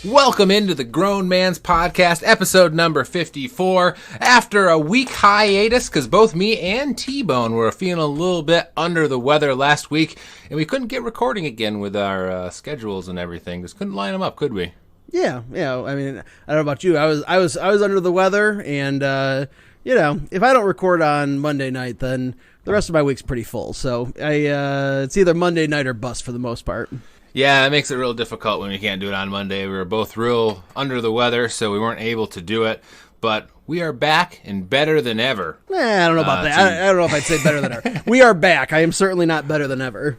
Welcome into the Grown Man's Podcast, episode number 54. After a week hiatus, because both me and T-Bone were feeling a little bit under the weather last week, and we couldn't get recording again with our schedules and everything. Just couldn't line them up, could we? Yeah. I mean, I don't know about you. I was under the weather, and if I don't record on Monday night, then the rest of my week's pretty full. So it's either Monday night or bust for the most part. Yeah, it makes it real difficult when we can't do it on Monday. We were both real under the weather, so we weren't able to do it. But we are back and better than ever. I don't know about that. I don't know if I'd say better than ever. We are back. I am certainly not better than ever.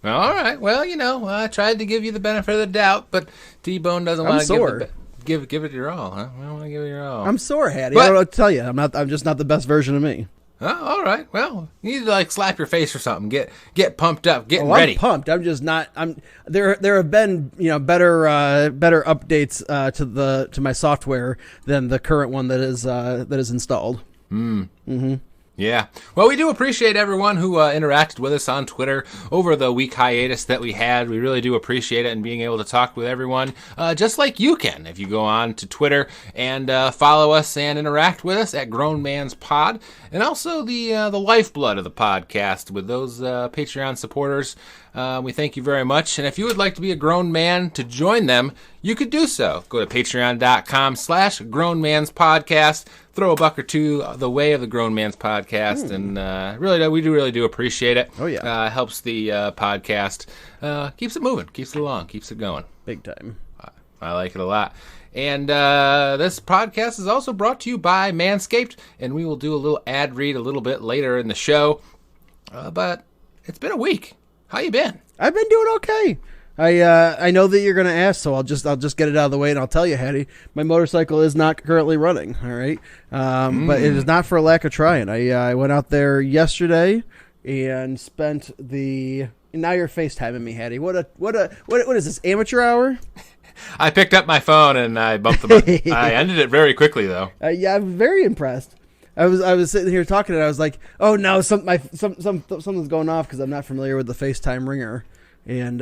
All right. Well, I tried to give you the benefit of the doubt, but T-Bone doesn't want to give it your all, huh? I don't want to give it your all. I'm sore, Hattie. I don't know what to tell you. I'm just not the best version of me. Oh, all right. Well, you need to slap your face or something. Get pumped up. Get ready. I'm pumped. I'm just not. There have been better updates to my software than the current one that is installed. Mm-hmm. Yeah. Well, we do appreciate everyone who interacted with us on Twitter over the week hiatus that we had. We really do appreciate it and being able to talk with everyone, just like you can if you go on to Twitter and follow us and interact with us at Grown Man's Pod, and also the lifeblood of the podcast with those Patreon supporters. We thank you very much. And if you would like to be a grown man to join them, you could do so. Go to patreon.com/grownmanspodcast. Throw a buck or two the way of the Grown Man's Podcast. And we really do appreciate it. Oh, yeah. Helps the podcast. Keeps it moving. Keeps it along. Keeps it going. Big time. I like it a lot. And this podcast is also brought to you by Manscaped. And we will do a little ad read a little bit later in the show. But it's been a week. How you been? I've been doing okay. I know that you're going to ask, so I'll just get it out of the way, and I'll tell you, Hattie, my motorcycle is not currently running. All right, but it is not for a lack of trying. I went out there yesterday and spent the. Now you're FaceTiming me, Hattie. What is this, amateur hour? I picked up my phone and I bumped the button. I ended it very quickly though. Yeah, I'm very impressed. I was sitting here talking, and I was like, "Oh no, something's going off," because I'm not familiar with the FaceTime ringer. And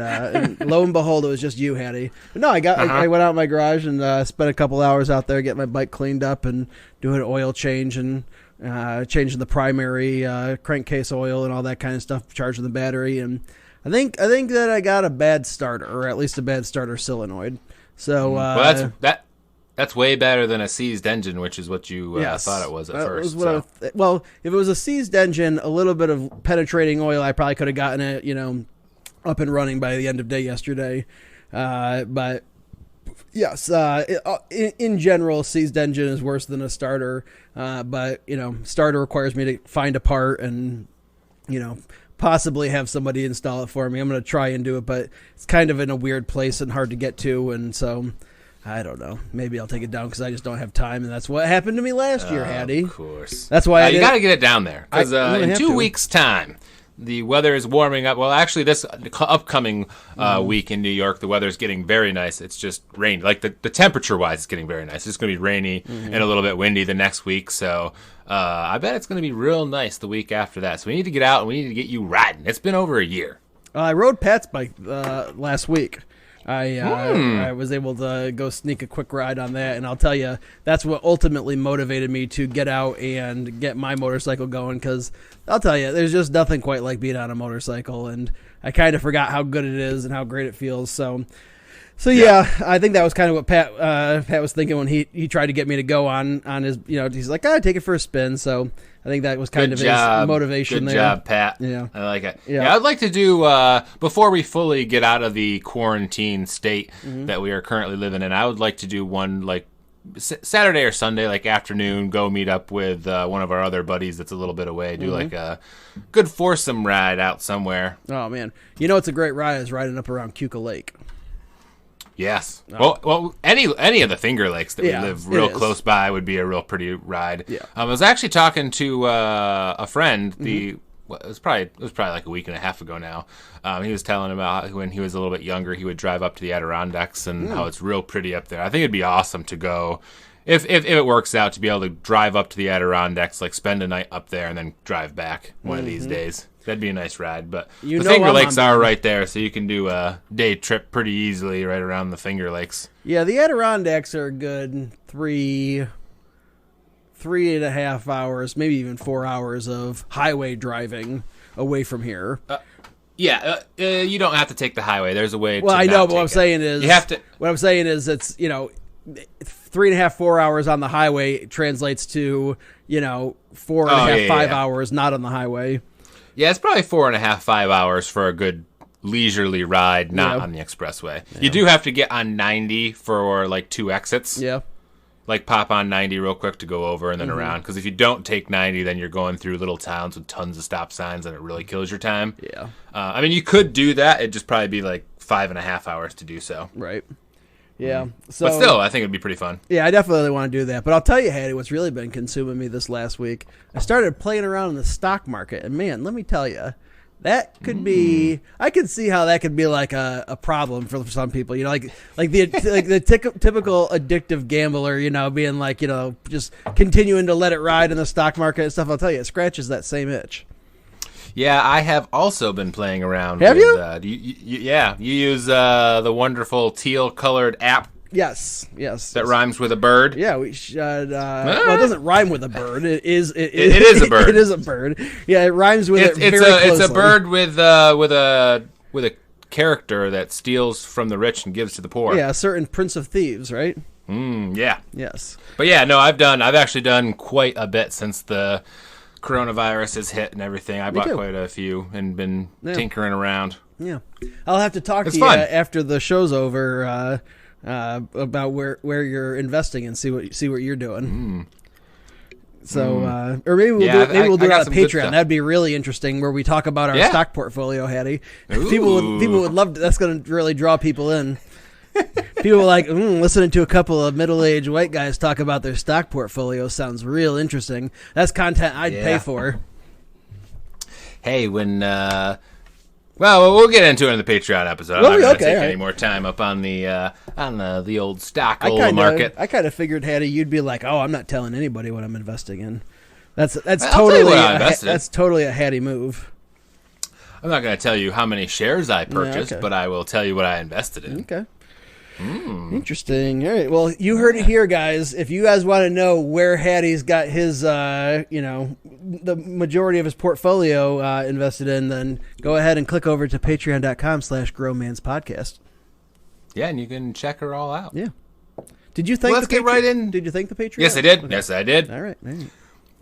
lo and behold, it was just you, Hattie. But no, I went out in my garage and spent a couple hours out there getting my bike cleaned up and doing an oil change and changing the primary crankcase oil and all that kind of stuff, charging the battery. And I think that I got a bad starter, or at least a bad starter solenoid. So well, that's way better than a seized engine, which is what you thought it was at first. Well, if it was a seized engine, a little bit of penetrating oil, I probably could have gotten it, up and running by the end of day yesterday. But yes, in general, seized engine is worse than a starter. But starter requires me to find a part and, possibly have somebody install it for me. I'm going to try and do it, but it's kind of in a weird place and hard to get to. And so I don't know. Maybe I'll take it down because I just don't have time, and that's what happened to me last year, Hattie. Of course. That's why you got to get it down there because in 2 weeks' time, the weather is warming up. Well, actually, this upcoming week in New York, the weather is getting very nice. It's just rainy. Like the temperature-wise, it's getting very nice. It's going to be rainy and a little bit windy the next week. So I bet it's going to be real nice the week after that. So we need to get out and we need to get you riding. It's been over a year. I rode Pat's bike last week. I was able to go sneak a quick ride on that, and I'll tell you, that's what ultimately motivated me to get out and get my motorcycle going, because I'll tell you, there's just nothing quite like being on a motorcycle, and I kind of forgot how good it is and how great it feels. So yeah, I think that was kind of what Pat was thinking when he tried to get me to go on his, he's like, take it for a spin. So I think that was kind of his motivation there. Good job, Pat. Yeah. I like it. Yeah, I'd like to do, before we fully get out of the quarantine state that we are currently living in, I would like to do one, Saturday or Sunday, afternoon, go meet up with one of our other buddies that's a little bit away, do a good foursome ride out somewhere. Oh, man. It's a great ride is riding up around Cuca Lake. Yes. Well, any of the Finger Lakes that we live real close by would be a real pretty ride. Yeah. I was actually talking to a friend. It was probably like a week and a half ago now. He was telling about when he was a little bit younger, he would drive up to the Adirondacks and how it's real pretty up there. I think it'd be awesome to go if it works out to be able to drive up to the Adirondacks, spend a night up there and then drive back one of these days. That'd be a nice ride, but the Finger Lakes are right there, so you can do a day trip pretty easily right around the Finger Lakes. Yeah, the Adirondacks are a good 3.5 hours, maybe even 4 hours of highway driving away from here. You don't have to take the highway. There's a way. Well, to I know, not but what I'm take it. saying is, You have to. What I'm saying is, it's 3.5, 4 hours on the highway translates to 4.5, 5 hours not on the highway. Yeah, it's probably 4.5, 5 hours for a good leisurely ride, not on the expressway. Yeah. You do have to get on 90 for like 2 exits. Yeah. Like pop on 90 real quick to go over and then around. Because if you don't take 90, then you're going through little towns with tons of stop signs and it really kills your time. Yeah. I mean, you could do that. It'd just probably be like 5.5 hours to do so. Right. Yeah. So, but still, I think it'd be pretty fun. Yeah, I definitely want to do that. But I'll tell you, Hattie, what's really been consuming me this last week, I started playing around in the stock market. And man, let me tell you, that could be. I could see how that could be like a problem for some people. Like the typical addictive gambler. Being like just continuing to let it ride in the stock market and stuff. I'll tell you, it scratches that same itch. Yeah, I have also been playing around. Have you? You use the wonderful teal-colored app. Yes. That rhymes with a bird. Yeah, we should. Well, it doesn't rhyme with a bird. It is a bird. It is a bird. Yeah, it rhymes with it very closely. It's a bird with a character that steals from the rich and gives to the poor. Yeah, a certain Prince of Thieves, right? Yeah. Yes. But yeah, no, I've actually done quite a bit since the coronavirus has hit and everything. I bought quite a few and been tinkering around. Yeah, I'll have to talk to you after the show's over. About where you're investing and see what you're doing. So, or maybe we'll do it on Patreon. That'd be really interesting, where we talk about our stock portfolio, Hattie. People would love to. That's going to really draw people in. People like listening to a couple of middle-aged white guys talk about their stock portfolio sounds real interesting. That's content I'd pay for. Hey, when. Well, we'll get into it in the Patreon episode. I'm not going to take any more time up on the old stock market. I kind of figured, Hattie, you'd be like, "Oh, I'm not telling anybody what I'm investing in." That's totally a Hattie move. I'm not going to tell you how many shares I purchased, but I will tell you what I invested in. Okay. Interesting. All right. Well, you heard it here, guys. If you guys want to know where Hattie's got his, the majority of his portfolio invested in, then go ahead and click over to patreon.com/growmanspodcast. Yeah, and you can check her all out. Yeah. Did you thank let's get right in. Did you thank the Patreon? Yes, I did. Okay. Yes, I did. All right.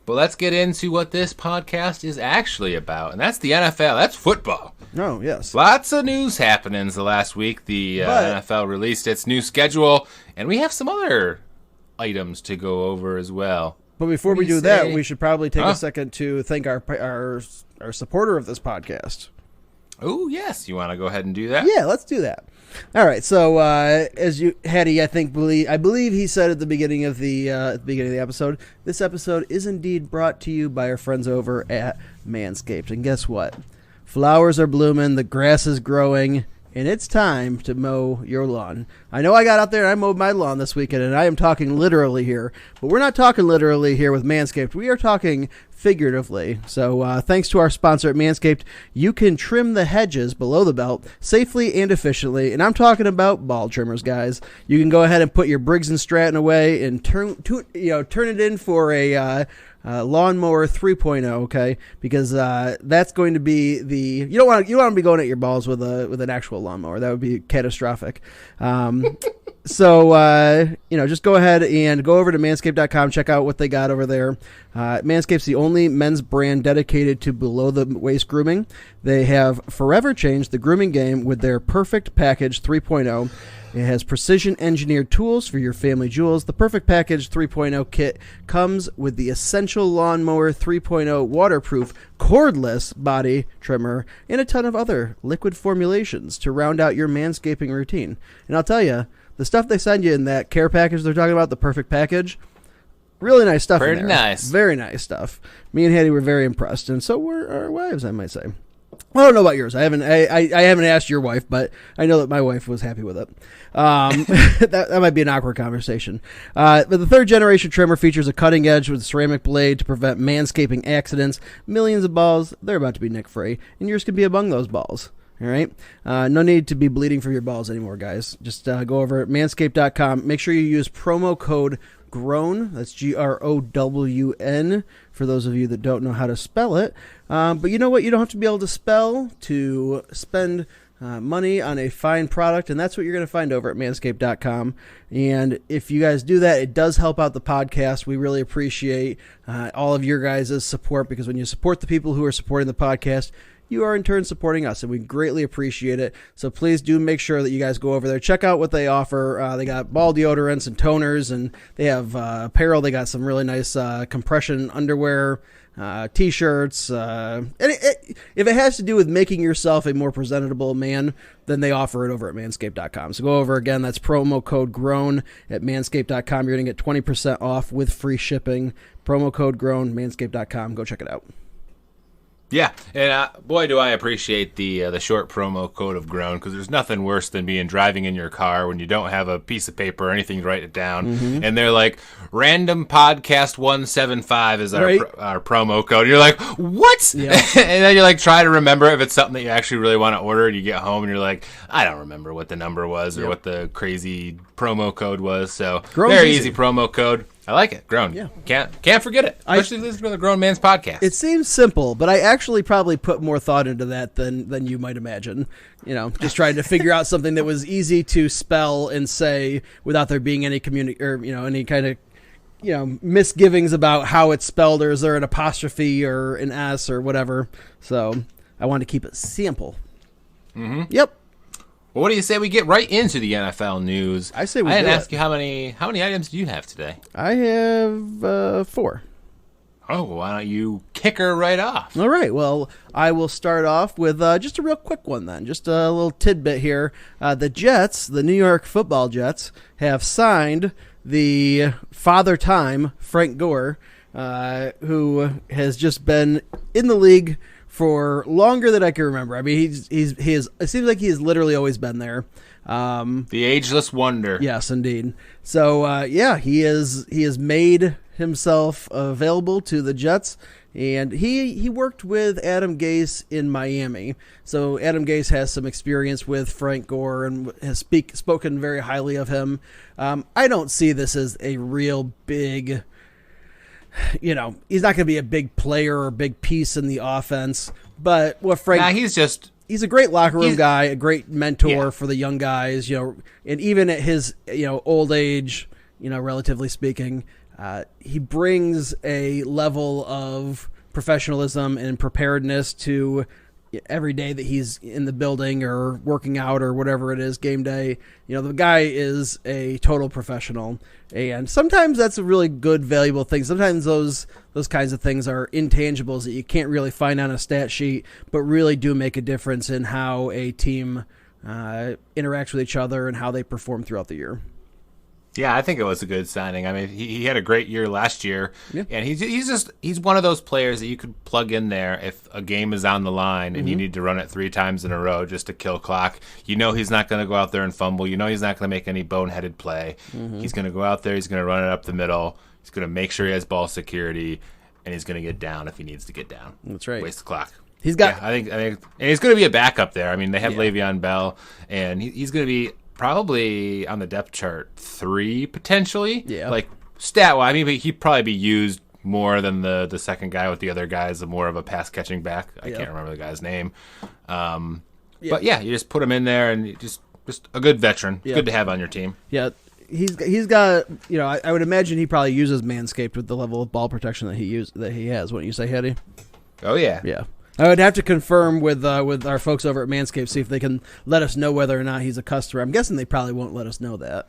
But let's get into what this podcast is actually about, and that's the NFL. That's football. Oh, yes. Lots of news happenings the last week. The NFL released its new schedule, and we have some other items to go over as well. But before we do that, we should probably take a second to thank our supporter of this podcast. Oh, yes. You want to go ahead and do that? Yeah, let's do that. All right. So, Hattie, I believe he said at the beginning of the episode, this episode is indeed brought to you by our friends over at Manscaped. And guess what? Flowers are blooming, the grass is growing, and it's time to mow your lawn. I know I got out there and I mowed my lawn this weekend, and I am talking literally here, but we're not talking literally here with Manscaped. We are talking figuratively. So thanks to our sponsor at Manscaped, you can trim the hedges below the belt safely and efficiently. And I'm talking about ball trimmers, guys. You can go ahead and put your Briggs & Stratton away and turn it in for a lawnmower 3.0, okay? Because that's going to be you don't want to be going at your balls with an actual lawnmower. That would be catastrophic. So just go ahead and go over to manscaped.com, check out what they got over there. Manscaped's the only men's brand dedicated to below the waist grooming. They have forever changed the grooming game with their Perfect Package 3.0. It has precision engineered tools for your family jewels. The Perfect Package 3.0 kit comes with the Essential Lawnmower 3.0 waterproof cordless body trimmer and a ton of other liquid formulations to round out your manscaping routine. And I'll tell you, the stuff they send you in that care package they're talking about, the Perfect Package, really nice stuff. Pretty nice. Very nice stuff. Me and Hattie were very impressed, and so were our wives, I might say. I don't know about yours. I haven't asked your wife, but I know that my wife was happy with it. That might be an awkward conversation. But the third generation trimmer features a cutting edge with a ceramic blade to prevent manscaping accidents. Millions of balls, they're about to be nick free, and yours could be among those balls. All right. No need to be bleeding from your balls anymore, guys. Just go over at manscaped.com. Make sure you use promo code GROWN. That's GROWN for those of you that don't know how to spell it. But you know what? You don't have to be able to spell to spend money on a fine product, and that's what you're going to find over at manscaped.com. And if you guys do that, it does help out the podcast. We really appreciate all of your guys' support, because when you support the people who are supporting the podcast, you are in turn supporting us, and we greatly appreciate it. So please do make sure that you guys go over there. Check out what they offer. They got ball deodorants and toners, and they have apparel. They got some really nice compression underwear, T-shirts. If it has to do with making yourself a more presentable man, then they offer it over at manscaped.com. So go over again. That's promo code GROWN at manscaped.com. You're going to get 20% off with free shipping. Promo code GROWN, manscaped.com. Go check it out. Yeah, and boy, do I appreciate the short promo code of GROWN, because there's nothing worse than being driving in your car when you don't have a piece of paper or anything to write it down, and they're like, random podcast 175 is our promo code. You're like, what? Yeah. And then you like try to remember if it's something that you actually really want to order, and you get home and you're like, I don't remember what the number was or what the crazy promo code was. So GROWN's very easy promo code. I like it. Grown. Yeah. Can't forget it. Especially listening to the Grown Man's Podcast. It seems simple, but I actually probably put more thought into that than you might imagine. You know, just trying to figure out something that was easy to spell and say without there being any any kind of misgivings about how it's spelled, or is there an apostrophe or an S or whatever. So I wanted to keep it simple. Mm-hmm. Yep. Well, what do you say we get right into the NFL news? I say we I didn't ask you how many items do you have today? I have 4. Oh, why don't you kick her right off? All right. Well, I will start off with just a real quick one then. Just a little tidbit here. The Jets, the New York Football Jets, have signed the Father Time, Frank Gore, who has just been in the league for longer than I can remember. I mean, it seems like he has literally always been there. The ageless wonder. Yes, indeed. So, he has made himself available to the Jets, and he worked with Adam Gase in Miami. So Adam Gase has some experience with Frank Gore and has spoken very highly of him. I don't see this as a real big... he's not going to be a big player or a big piece in the offense, but what Frank... he's a great locker room guy, a great mentor for the young guys, and even at his, old age, relatively speaking, he brings a level of professionalism and preparedness to every day that he's in the building or working out or whatever it is, game day. The guy is a total professional, and sometimes that's a really good, valuable thing. Sometimes those kinds of things are intangibles that you can't really find on a stat sheet, but really do make a difference in how a team interacts with each other and how they perform throughout the year. Yeah, I think it was a good signing. I mean, he had a great year last year, and he's one of those players that you could plug in there if a game is on the line and you need to run it 3 times in a row just to kill clock. He's not going to go out there and fumble. He's not going to make any boneheaded play. He's going to go out there. He's going to run it up the middle. He's going to make sure he has ball security, and he's going to get down if he needs to get down. That's right. Waste the clock. He's got. Yeah, I think, and he's going to be a backup there. I mean, they have Le'Veon Bell, and he's going to be probably on the depth chart 3 potentially. Yeah. Like stat wise, but he'd probably be used more than the second guy with the other guys, more of a pass catching back. I can't remember the guy's name. But you just put him in there, and just a good veteran. Good to have on your team. Yeah. He's got, I would imagine he probably uses Manscaped with the level of ball protection that he has. Wouldn't you say, Hetty? Oh yeah. Yeah. I would have to confirm with our folks over at Manscaped, see if they can let us know whether or not he's a customer. I'm guessing they probably won't let us know that.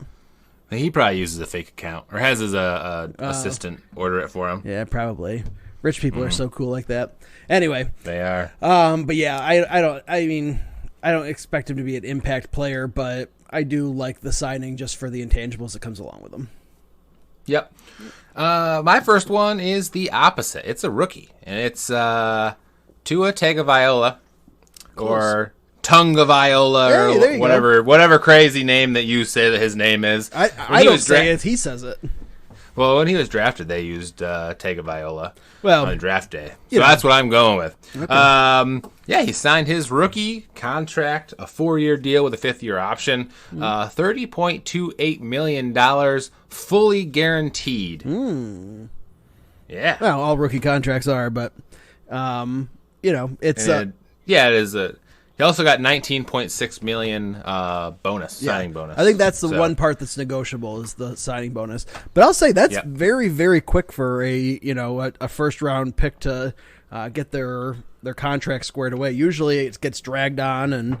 He probably uses a fake account or has his assistant order it for him. Yeah, probably. Rich people are so cool like that. Anyway, they are. But yeah, I don't expect him to be an impact player, but I do like the signing just for the intangibles that comes along with him. Yep. My first one is the opposite. It's a rookie, and it's Tua Tagovailoa, or Tungavailoa, or whatever crazy name that you say that his name is. I don't say it. He says it. Well, when he was drafted, they used Tagovailoa on draft day. So know. that's what I'm going with. Okay. He signed his rookie contract, a 4-year deal with a 5th-year option, $30.28 million, fully guaranteed. Yeah. Well, all rookie contracts are, but, it's... it is. He also got $19.6 million signing bonus. I think that's the one part that's negotiable is the signing bonus. But I'll say that's very, very quick for a first round pick to get their contract squared away. Usually it gets dragged on and.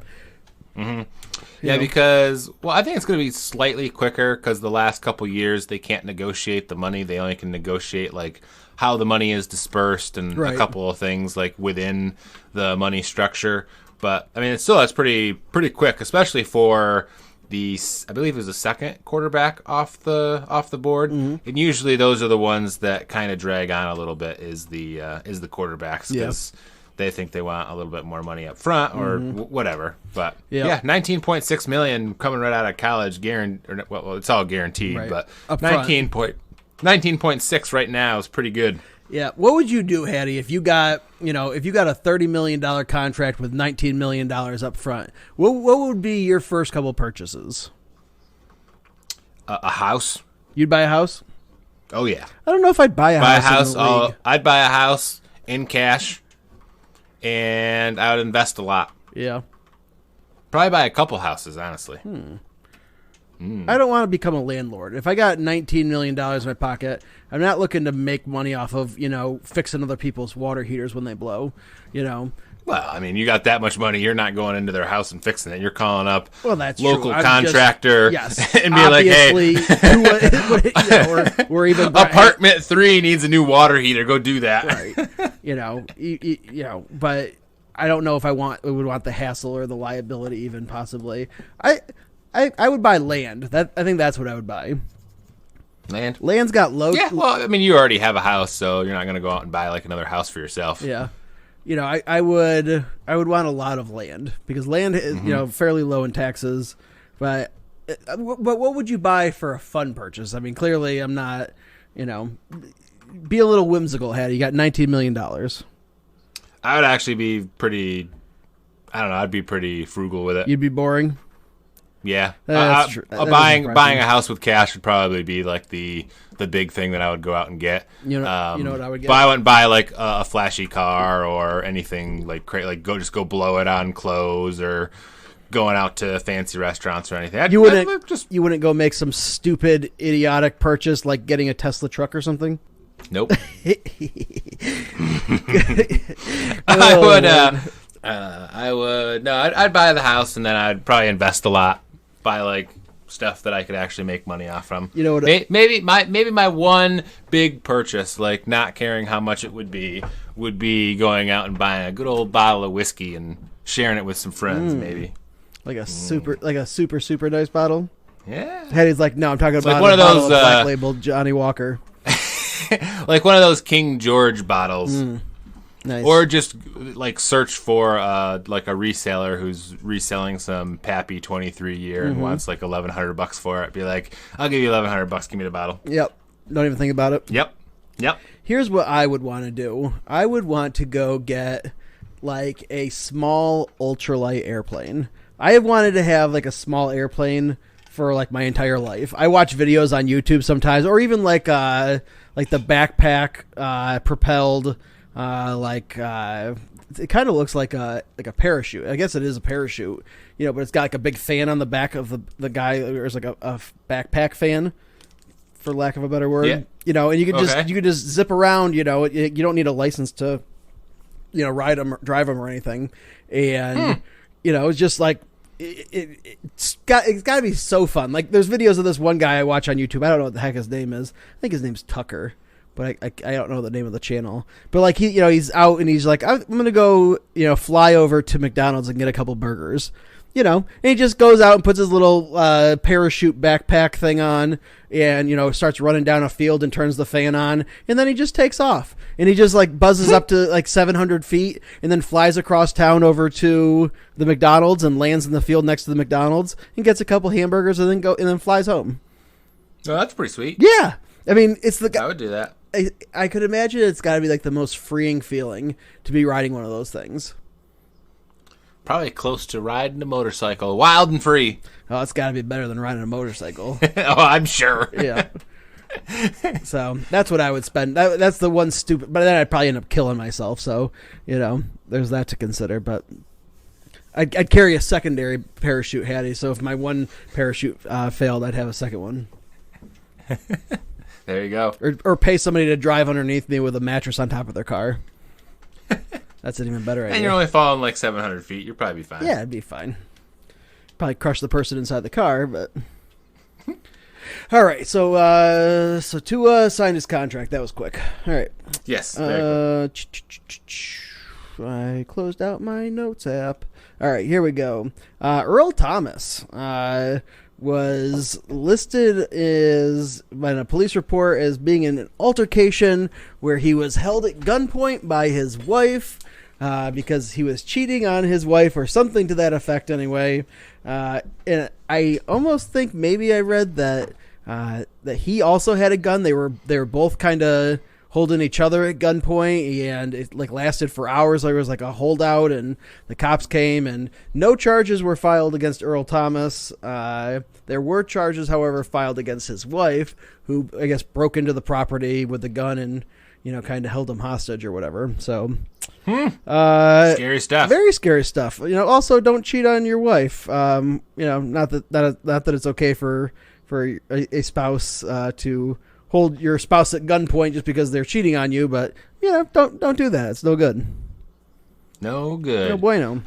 Because I think it's going to be slightly quicker because the last couple years they can't negotiate the money. They only can negotiate like how the money is dispersed and a couple of things like within the money structure. But I mean, that's pretty quick, especially for I believe it was the second quarterback off the board. Mm-hmm. And usually those are the ones that kind of drag on a little bit is the quarterbacks because they think they want a little bit more money up front or whatever. But 19.6 million coming right out of college, guaranteed. Well, it's all guaranteed, but 19.6 right now is pretty good. Yeah, what would you do, Hattie, if you got a $30 million contract with $19 million up front? What would be your first couple purchases? A house. You'd buy a house? Oh yeah. I don't know if I'd buy a house. I'd buy a house in cash, and I would invest a lot. Yeah. Probably buy a couple houses, honestly. I don't want to become a landlord. If I got $19 million in my pocket, I'm not looking to make money off of, fixing other people's water heaters when they blow, Well, I mean, you got that much money, you're not going into their house and fixing it. You're calling up that's local true. contractor and be like, hey, or even apartment 3 needs a new water heater. Go do that. Right. But I don't know if I would want the hassle or the liability even possibly. I would buy land. I think that's what I would buy. Land? Land's got low... Yeah, well, I mean, you already have a house, so you're not going to go out and buy, like, another house for yourself. Yeah. I would want a lot of land, because land is, fairly low in taxes. But what would you buy for a fun purchase? I mean, clearly I'm not, be a little whimsical, Hattie. You got $19 million. I would actually be pretty... I don't know. I'd be pretty frugal with it. You'd be boring? Yeah, that's true. Buying a house with cash would probably be like the big thing that I would go out and get. You know what I would get? But I wouldn't buy like a flashy car or anything like go blow it on clothes or going out to fancy restaurants or anything. You wouldn't go make some stupid idiotic purchase like getting a Tesla truck or something. Nope. I would. No, I'd buy the house and then I'd probably invest a lot. Buy like stuff that I could actually make money off from. You know what? Maybe my one big purchase, like not caring how much it would be going out and buying a good old bottle of whiskey and sharing it with some friends. Maybe like a super nice bottle. Yeah. Hattie's like, no, I'm talking about like one of those black label Johnny Walker, like one of those King George bottles. Nice. Or just like search for like a reseller who's reselling some Pappy 23 year and wants like $1,100 for it. Be like, I'll give you $1,100. Give me the bottle. Yep. Don't even think about it. Yep. Here's what I would want to do. I would want to go get like a small ultralight airplane. I have wanted to have like a small airplane for like my entire life. I watch videos on YouTube sometimes, or even like the backpack propelled. It kind of looks like a parachute. I guess it is a parachute, but it's got like a big fan on the back of the guy. There's like a backpack fan, for lack of a better word. Yeah. And you could just zip around. You don't need a license to, ride them, drive them, or anything. And it's just like it's got to be so fun. Like there's videos of this one guy I watch on YouTube. I don't know what the heck his name is. I think his name's Tucker. But I don't know the name of the channel. But like he's out and he's like, I'm gonna go fly over to McDonald's and get a couple burgers, and he just goes out and puts his little parachute backpack thing on and starts running down a field and turns the fan on and then he just takes off and he just like buzzes up to like 700 feet and then flies across town over to the McDonald's and lands in the field next to the McDonald's and gets a couple hamburgers and then flies home. Oh, that's pretty sweet. Yeah. I mean, it's the I would do that. I could imagine it's got to be like the most freeing feeling to be riding one of those things. Probably close to riding a motorcycle, wild and free. Oh, it's got to be better than riding a motorcycle. Oh, I'm sure. Yeah. So that's what I would spend. That's the one stupid. But then I'd probably end up killing myself. So there's that to consider. But I'd carry a secondary parachute, Hattie. So if my one parachute failed, I'd have a second one. There you go. Or pay somebody to drive underneath me with a mattress on top of their car. That's an even better idea. And you're only falling like 700 feet. You'll probably be fine. Yeah, it'd be fine. Probably crush the person inside the car, but... All right, so Tua signed his contract. That was quick. All right. Yes, very quick. I closed out my notes app. All right, here we go. Earl Thomas was listed by a police report as being in an altercation where he was held at gunpoint by his wife because he was cheating on his wife or something to that effect anyway. And I almost think maybe I read that he also had a gun. They were both kind of holding each other at gunpoint, and it lasted for hours. There was a holdout, and the cops came, and no charges were filed against Earl Thomas. There were charges, however, filed against his wife, who I guess broke into the property with the gun and kind of held him hostage or whatever. So scary stuff. Very scary stuff. Also don't cheat on your wife. Not that it's okay for a spouse to hold your spouse at gunpoint just because they're cheating on you, but don't do that. It's no good. No good. No bueno.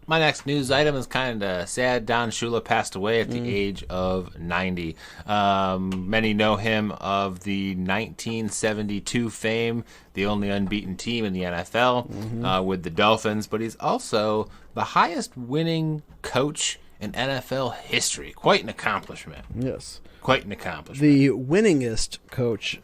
My next news item is kind of sad. Don Shula passed away at the age of 90. Many know him of the 1972 fame, the only unbeaten team in the NFL with the Dolphins, but he's also the highest winning coach in NFL history. Quite an accomplishment. Yes. Quite an accomplishment. The winningest coach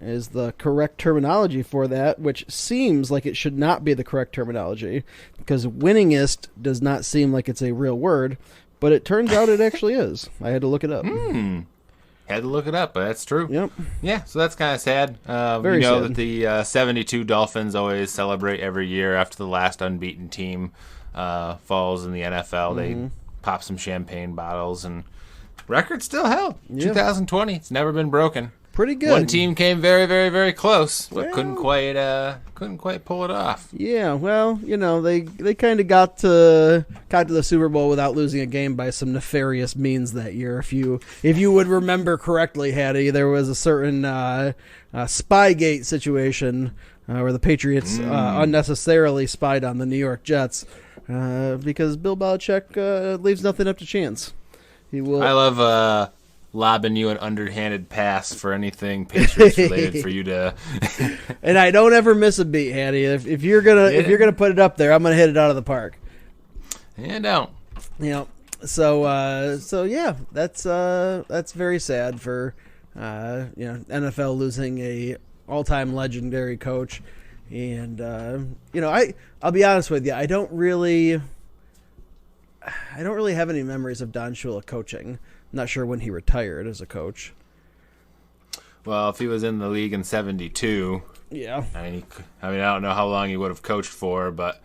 is the correct terminology for that, which seems like it should not be the correct terminology because winningest does not seem like it's a real word, but it turns out it actually is. I had to look it up. Had to look it up, but that's true. Yep. Yeah, so that's kind of sad. Very sad. That the 72 Dolphins always celebrate every year after the last unbeaten team falls in the NFL. They pop some champagne bottles, and record still held. Yeah. 2020. It's never been broken. Pretty good. One team came very, very, very close, but couldn't quite pull it off. Yeah, well, they kind of got to the Super Bowl without losing a game by some nefarious means that year. If you would remember correctly, Hattie, there was a certain Spygate situation where the Patriots unnecessarily spied on the New York Jets because Bill Belichick leaves nothing up to chance. He will. I love lobbing you an underhanded pass for anything Patriots related for you to. And I don't ever miss a beat, Hattie. If you're gonna put it up there, I'm gonna hit it out of the park. Yeah, don't. So yeah, that's very sad for NFL losing a all-time legendary coach, and I'll be honest with you, I don't really have any memories of Don Shula coaching. I'm not sure when he retired as a coach. Well, if he was in the league in 72, yeah. I don't know how long he would have coached for, but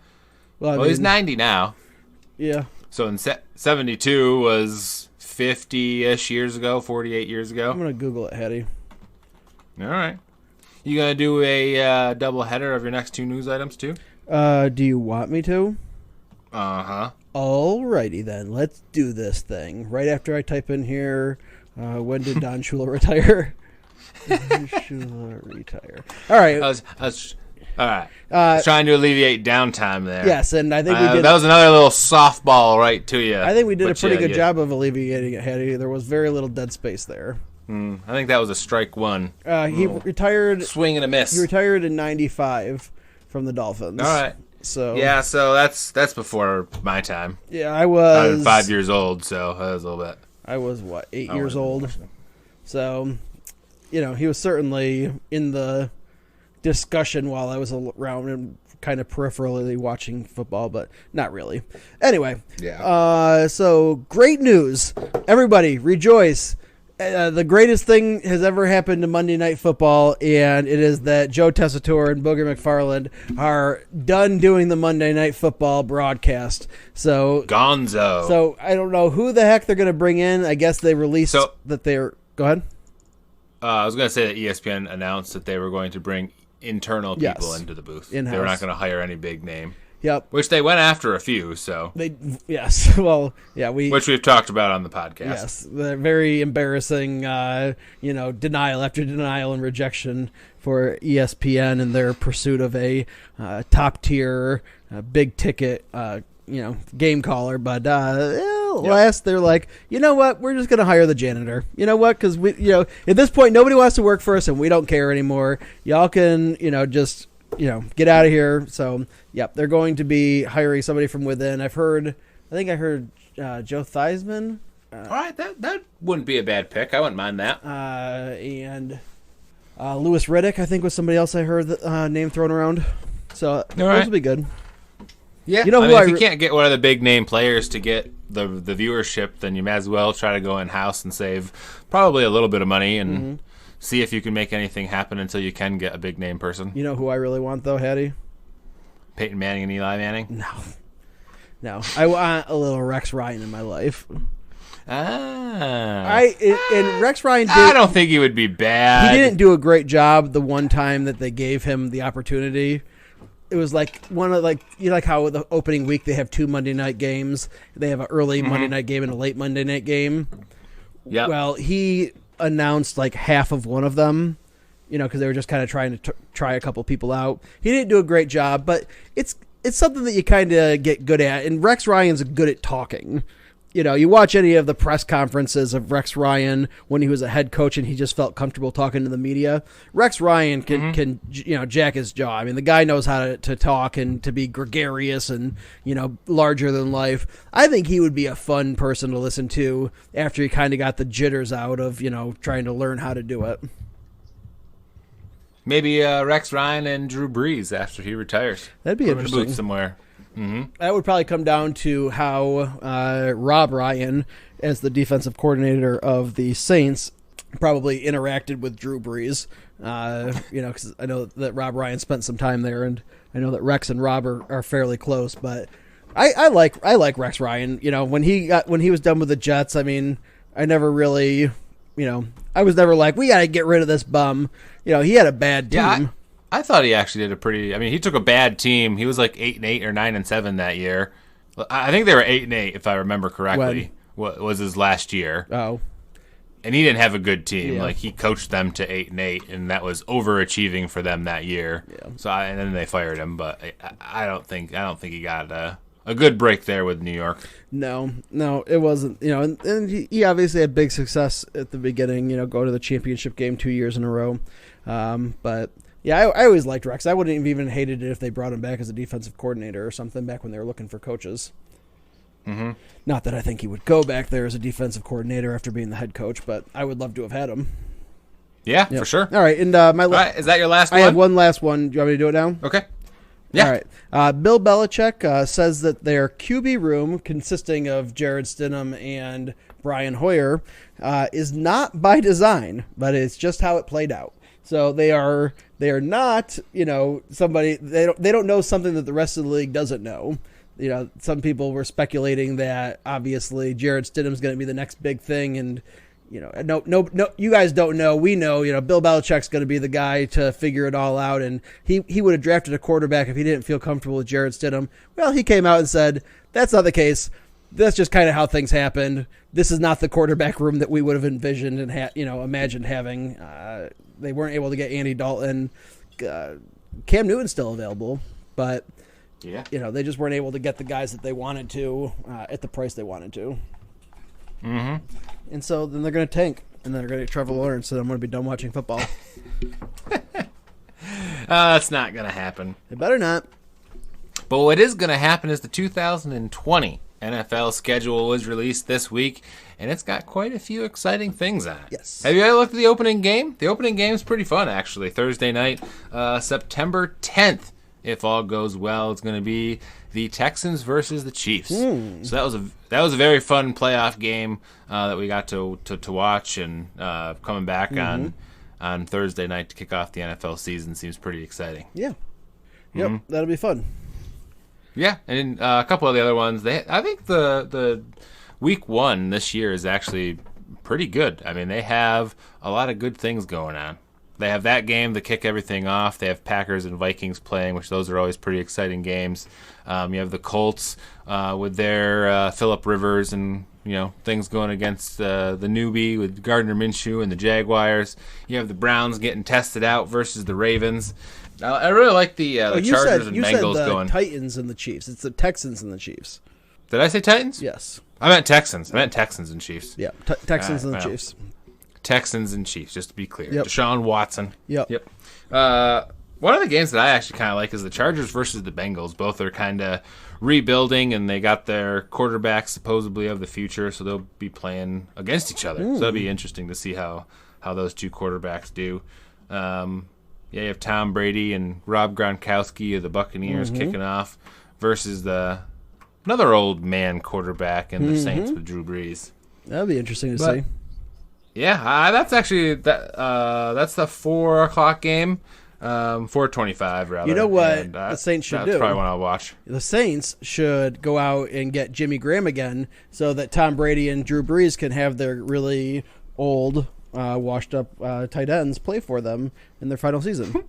well, he's 90 now. Yeah. So in 72 was 50-ish years ago, 48 years ago. I'm gonna Google it, Hattie. All right. You gonna do a double header of your next two news items too? Do you want me to? Uh-huh. Alrighty then, let's do this thing. Right after I type in here, when did Don Shula retire? Don Shula retire. All right. All right. I was trying to alleviate downtime there. Yes, and I think we did. That was another little softball right to you. I think we did a pretty good job of alleviating it, Hattie. There was very little dead space there. I think that was a strike one. He retired. Swing and a miss. He retired in '95 from the Dolphins. All right. So that's before my time. Yeah, I was 5 years old, so that was a little bit. I was 8 years old. So, he was certainly in the discussion while I was around and kind of peripherally watching football, but not really. Anyway, yeah. So great news, everybody, rejoice! The greatest thing has ever happened to Monday Night Football, and it is that Joe Tessitore and Booger McFarland are done doing the Monday Night Football broadcast. So Gonzo. So I don't know who the heck they're going to bring in. I guess they released that they're... Go ahead. I was going to say that ESPN announced that they were going to bring internal people into the booth. In-house. They were not going to hire any big name. Yep. Which they went after a few, so. Yes. Well, yeah, which we've talked about on the podcast. Yes. They're very embarrassing, denial after denial and rejection for ESPN in their pursuit of a top tier, big ticket, game caller. But last they're like, you know what? We're just going to hire the janitor. You know what? Because at this point, nobody wants to work for us and we don't care anymore. Y'all can, just... get out of here. So, yep, they're going to be hiring somebody from within. I think I heard Joe Theismann. All right, that wouldn't be a bad pick. I wouldn't mind that. And Louis Riddick, I think, was somebody else I heard the name thrown around. So, those will be good. Yeah, if you can't get one of the big name players to get the viewership, then you might as well try to go in-house and save probably a little bit of money and see if you can make anything happen until you can get a big name person. You know who I really want, though, Hattie? Peyton Manning and Eli Manning? No. I want a little Rex Ryan in my life. And Rex Ryan I don't think he would be bad. He didn't do a great job the one time that they gave him the opportunity. It was like how the opening week they have 2 Monday night games. They have an early Monday night game and a late Monday night game. Yeah. Well, he announced like half of one of them, because they were just kind of trying to try a couple people out. He didn't do a great job, but it's something that you kind of get good at. And Rex Ryan's good at talking. You watch any of the press conferences of Rex Ryan when he was a head coach and he just felt comfortable talking to the media. Rex Ryan can jack his jaw. I mean, the guy knows how to talk and to be gregarious and, larger than life. I think he would be a fun person to listen to after he kind of got the jitters out of, trying to learn how to do it. Maybe Rex Ryan and Drew Brees after he retires. That'd be interesting. Booth somewhere. That would probably come down to how Rob Ryan, as the defensive coordinator of the Saints, probably interacted with Drew Brees. Because I know that Rob Ryan spent some time there, and I know that Rex and Rob are fairly close. But I like Rex Ryan. When he was done with the Jets, I mean, I never really, I was never like, we got to get rid of this bum. He had a bad team. Yeah, I thought he actually did he took a bad team. He was like 8-8 or 9-7 that year. I think they were 8-8 if I remember correctly. What was his last year? Oh. And he didn't have a good team. Yeah. Like he coached them to 8-8 and that was overachieving for them that year. Yeah. So and then they fired him, but I don't think he got a good break there with New York. No, it wasn't. And he obviously had big success at the beginning. Go to the championship game 2 years in a row. But yeah, I always liked Rex. I wouldn't have even hated it if they brought him back as a defensive coordinator or something back when they were looking for coaches. Mm-hmm. Not that I think he would go back there as a defensive coordinator after being the head coach, but I would love to have had him. Yeah, for sure. All right, and is that your last one? I have one last one. Do you want me to do it now? Okay. Yeah. All right. Bill Belichick says that their QB room, consisting of Jared Stidham and Brian Hoyer, is not by design, but it's just how it played out. So they are not, somebody they don't know something that the rest of the league doesn't know. Some people were speculating that obviously Jared Stidham's going to be the next big thing, and no, you guys don't know. We know, Bill Belichick's going to be the guy to figure it all out, and he would have drafted a quarterback if he didn't feel comfortable with Jared Stidham. Well, he came out and said that's not the case. That's just kind of how things happened. This is not the quarterback room that we would have envisioned and imagined having. They weren't able to get Andy Dalton. Cam Newton's still available, but they just weren't able to get the guys that they wanted to at the price they wanted to. Mm-hmm. And so then they're going to tank, and then they're going to get Trevor Lawrence, and I'm going to be done watching football. That's not going to happen. It better not. But what is going to happen is the 2020 NFL schedule was released this week, and it's got quite a few exciting things on it. Yes. Have you ever looked at the opening game? The opening game is pretty fun, actually. Thursday night, September 10th if all goes well, it's going to be the Texans versus the Chiefs. So that was a very fun playoff game that we got to watch, and coming back on Thursday night to kick off the NFL season seems pretty exciting. Yeah. Yep, that'll be fun. Yeah, and a couple of the other ones. I think the week 1 this year is actually pretty good. I mean, they have a lot of good things going on. They have that game to kick everything off. They have Packers and Vikings playing, which those are always pretty exciting games. You have the Colts with their Phillip Rivers and things going against the newbie with Gardner Minshew and the Jaguars. You have the Browns getting tested out versus the Ravens. I really like the Chargers and Bengals going. Titans and the Chiefs. It's the Texans and the Chiefs. Did I say Titans? Yes. I meant Texans. I meant Texans and Chiefs. Yeah, Texans and the Chiefs. Texans and Chiefs, just to be clear. Yep. Deshaun Watson. Yep. One of the games that I actually kind of like is the Chargers versus the Bengals. Both are kind of rebuilding, and they got their quarterbacks supposedly of the future, so they'll be playing against each other. So it'll be interesting to see how those two quarterbacks do. You have Tom Brady and Rob Gronkowski of the Buccaneers kicking off versus another old man quarterback in the Saints with Drew Brees. That'll be interesting to see. Yeah, that's actually that's the 4:00 game, 4:25 rather. You know what the Saints should do? That's probably one I'll watch. The Saints should go out and get Jimmy Graham again, so that Tom Brady and Drew Brees can have their really old, washed-up tight ends play for them in their final season.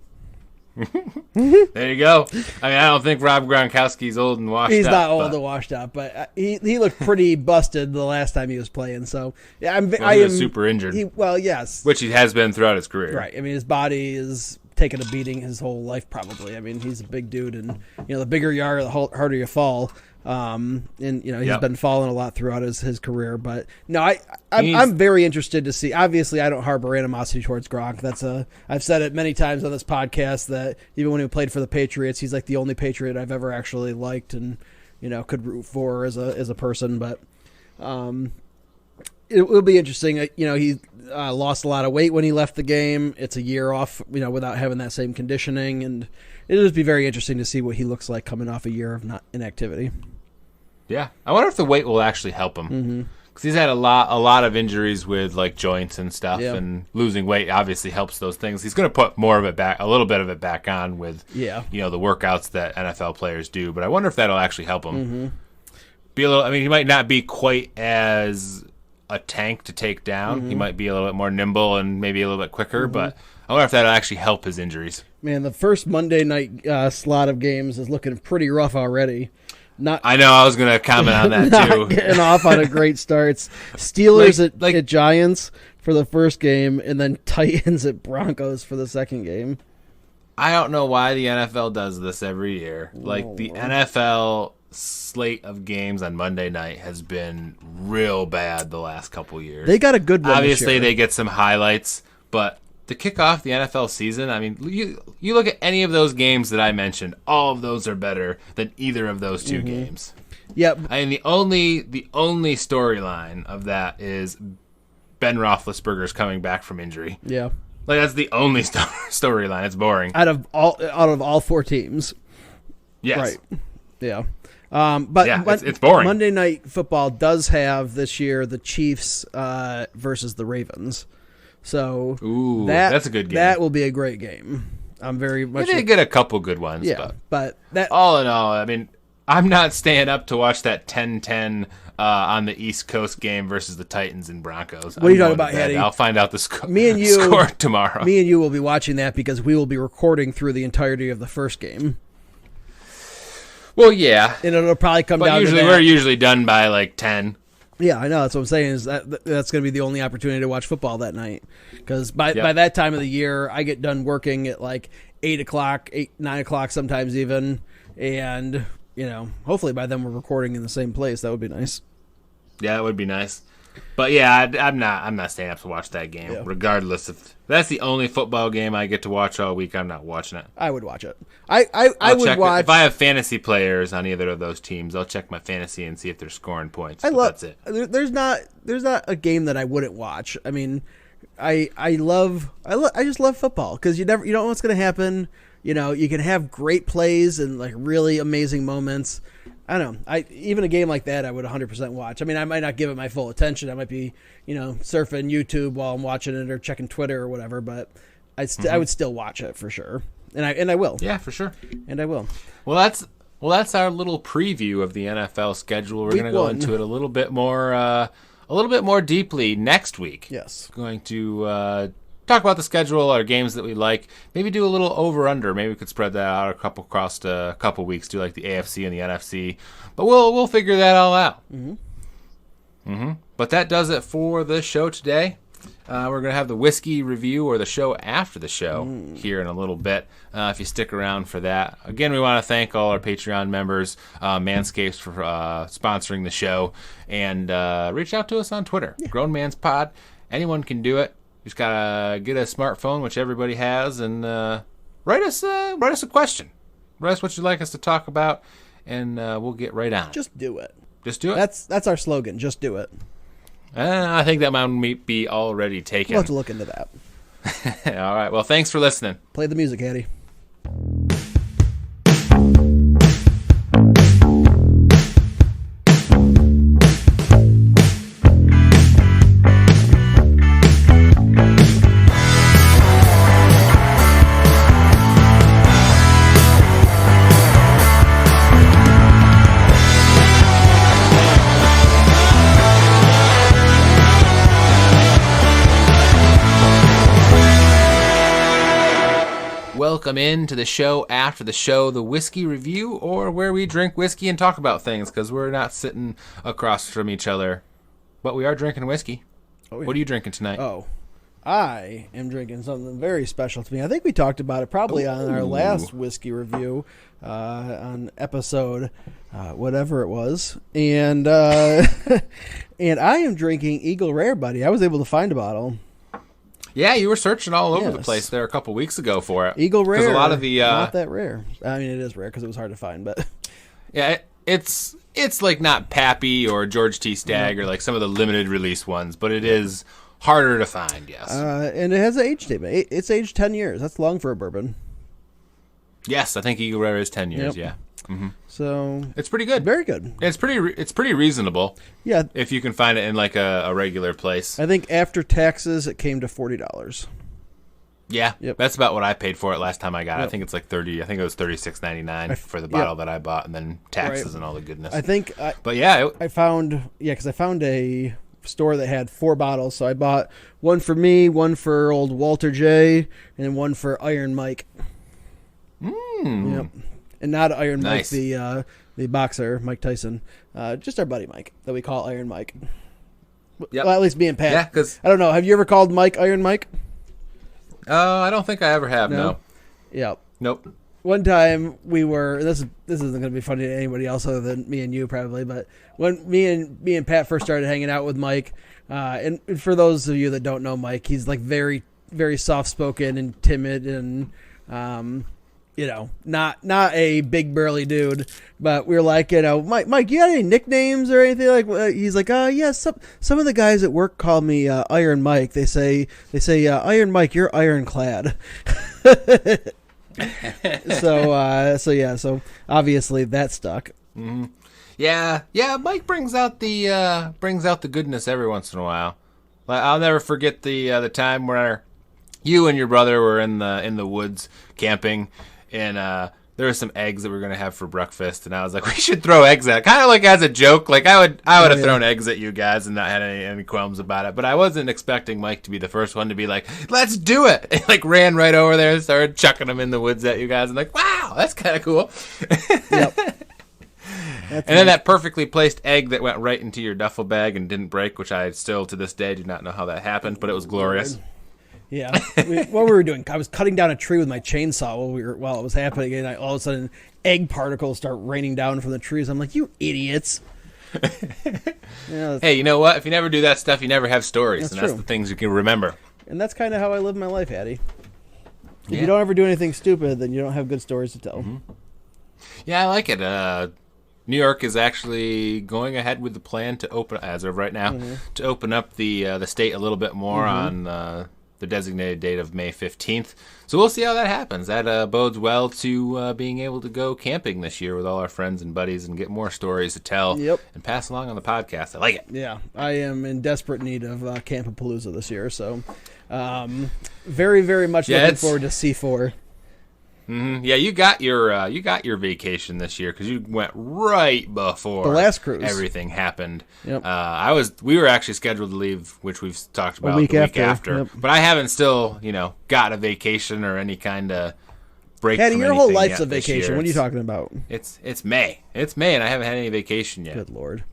There you go. I mean, I don't think Rob Gronkowski's old and washed up. He's not old and washed up, but he looked pretty busted the last time he was playing. So yeah, I am super injured. Yes, which he has been throughout his career. Right. I mean, his body is taking a beating his whole life probably. I mean, he's a big dude, and the bigger you are, the harder you fall. And he's been falling a lot throughout his career, but no, I'm very interested to see. Obviously, I don't harbor animosity towards Gronk. I've said it many times on this podcast that even when he played for the Patriots, he's like the only Patriot I've ever actually liked and could root for as a person. But it will be interesting. He lost a lot of weight when he left the game. It's a year off, without having that same conditioning, and it'll just be very interesting to see what he looks like coming off a year of not inactivity. Yeah, I wonder if the weight will actually help him because he's had a lot of injuries with like joints and stuff, and losing weight obviously helps those things. He's going to put more of it back, a little bit of it back on with the workouts that NFL players do. But I wonder if that'll actually help him. Be a little. I mean, he might not be quite as a tank to take down. He might be a little bit more nimble and maybe a little bit quicker, but I wonder if that'll actually help his injuries. Man, the first Monday night slot of games is looking pretty rough already. I know. I was going to comment on that too. Getting off on a great starts. Steelers at Giants for the first game, and then Titans at Broncos for the second game. I don't know why the NFL does this every year. The NFL slate of games on Monday night has been real bad the last couple years. They got a good one. Obviously, they get some highlights, but to kick off the NFL season, I mean, you look at any of those games that I mentioned, all of those are better than either of those two games. Yep. I mean, the only storyline of that is Ben Roethlisberger's coming back from injury. Yeah. That's the only storyline. It's boring. Out of all four teams. Yes. Right. Yeah. But it's boring. Monday Night Football does have this year the Chiefs versus the Ravens. So that's a good game. That will be a great game. I'm very much. They get a couple good ones. Yeah, but that all in all, I mean, I'm not staying up to watch that 10-10 on the East Coast game versus the Titans and Broncos. What are you talking about, Eddie? I'll find out the score tomorrow. Me and you will be watching that because we will be recording through the entirety of the first game. Well, yeah, and it'll probably come down. Usually, we're usually done by 10. Yeah, I know. That's what I'm saying. Is that's going to be the only opportunity to watch football that night? Because by that time of the year, I get done working at 8 o'clock, 9 o'clock, sometimes even, and hopefully by then we're recording in the same place. That would be nice. Yeah, that would be nice. But yeah, I'm not staying up to watch that game, regardless if that's the only football game I get to watch all week. I'm not watching it. I would watch it. I would watch if I have fantasy players on either of those teams. I'll check my fantasy and see if they're scoring points. That's it. There's not a game that I wouldn't watch. I mean, I just love football because you don't know what's going to happen. You can have great plays and like really amazing moments. I don't know. Even a game like that, I would 100% watch. I mean, I might not give it my full attention. I might be, surfing YouTube while I'm watching it or checking Twitter or whatever. But I would still watch it for sure, and I will. Yeah, for sure. And I will. Well, that's our little preview of the NFL schedule. We're going to go into it a little bit more deeply next week. Yes. Going to talk about the schedule, our games that we like. Maybe do a little over/under. Maybe we could spread that out across a couple weeks. Do like the AFC and the NFC. But we'll figure that all out. But that does it for the show today. We're going to have the whiskey review or the show after the show here in a little bit, if you stick around for that. Again, we want to thank all our Patreon members, Manscaped, for sponsoring the show, and reach out to us on Twitter, Grown Man's Pod. Anyone can do it. You just got to get a smartphone, which everybody has, and write us a question. Write us what you'd like us to talk about, and we'll get right on it. Just do it. Just do it? That's our slogan, just do it. I think that might be already taken. We'll have to look into that. All right. Well, thanks for listening. Play the music, Hattie. Welcome in to the show after the show, the whiskey review, or where we drink whiskey and talk about things, because we're not sitting across from each other, but we are drinking whiskey. Oh, yeah. What are you drinking tonight? Oh, I am drinking something very special to me. I think we talked about it probably on our last whiskey review, on episode whatever it was, and and I am drinking Eagle Rare, buddy. I was able to find a bottle. Yeah, you were searching all over the place there a couple weeks ago for it. Eagle Rare, because a lot of the not that rare. I mean, it is rare because it was hard to find, but yeah, it's like not Pappy or George T. Stagg or like some of the limited release ones, but it is harder to find. Yes, and it has an age statement. It's aged 10 years. That's long for a bourbon. Yes, I think Eagle Rare is 10 years. Yep. Yeah. Mm-hmm. So it's pretty good. Very good. It's pretty reasonable. Yeah. If you can find it in like a regular place. I think after taxes, it came to $40. Yeah. Yep. That's about what I paid for it last time I got it. Yep. I think it's like 30. I think it was $36.99 for the bottle that I bought, and then taxes and all the goodness. I think. But yeah, I found because I found a store that had 4 bottles, so I bought one for me, one for old Walter J, and one for Iron Mike. Yep. And not Iron Mike, the boxer, Mike Tyson. Just our buddy Mike, that we call Iron Mike. Yep. Well, at least me and Pat. Yeah, because I don't know. Have you ever called Mike Iron Mike? I don't think I ever have. No. Yep. Nope. One time we were. This isn't going to be funny to anybody else other than me and you probably. But when me and Pat first started hanging out with Mike, and for those of you that don't know Mike, he's like very, very soft spoken and timid and not a big burly dude, but we were like, Mike, you got any nicknames or anything? Like, he's like, yeah, some of the guys at work call me Iron Mike. They say Iron Mike, you're ironclad. So obviously that stuck. Mm-hmm. Yeah. Mike brings out the goodness every once in a while. I'll never forget the time where you and your brother were in the woods camping. And there were some eggs that we were going to have for breakfast, and I was like, we should throw eggs at it. Kind of like as a joke. Like I would have thrown eggs at you guys and not had any qualms about it. But I wasn't expecting Mike to be the first one to be like, let's do it. And like ran right over there and started chucking them in the woods at you guys. And like, wow, that's kind of cool. Yep. And then that perfectly placed egg that went right into your duffel bag and didn't break, which I still to this day do not know how that happened, but it was glorious. Yeah, what we were doing, I was cutting down a tree with my chainsaw while it was happening, and all of a sudden, egg particles start raining down from the trees. I'm like, you idiots! Hey, you know what? If you never do that stuff, you never have stories, that's that's the things you can remember. And that's kind of how I live my life, Addie. If you don't ever do anything stupid, then you don't have good stories to tell. Mm-hmm. Yeah, I like it. New York is actually going ahead with the plan to open, as of right now, to open up the state a little bit more on the designated date of May 15th. So we'll see how that happens. That bodes well to being able to go camping this year with all our friends and buddies and get more stories to tell and pass along on the podcast. I like it. Yeah, I am in desperate need of Campapalooza this year, so very, very much looking forward to C4. Mm-hmm. Yeah, you got your vacation this year because you went right before the last cruise. Everything happened. Yep. We were actually scheduled to leave, which we've talked about the week after. Yep. But I haven't still, got a vacation or any kind of break. Hattie, from your whole anything life's yet a vacation. this year. What are you talking about? It's May. It's May, and I haven't had any vacation yet. Good Lord.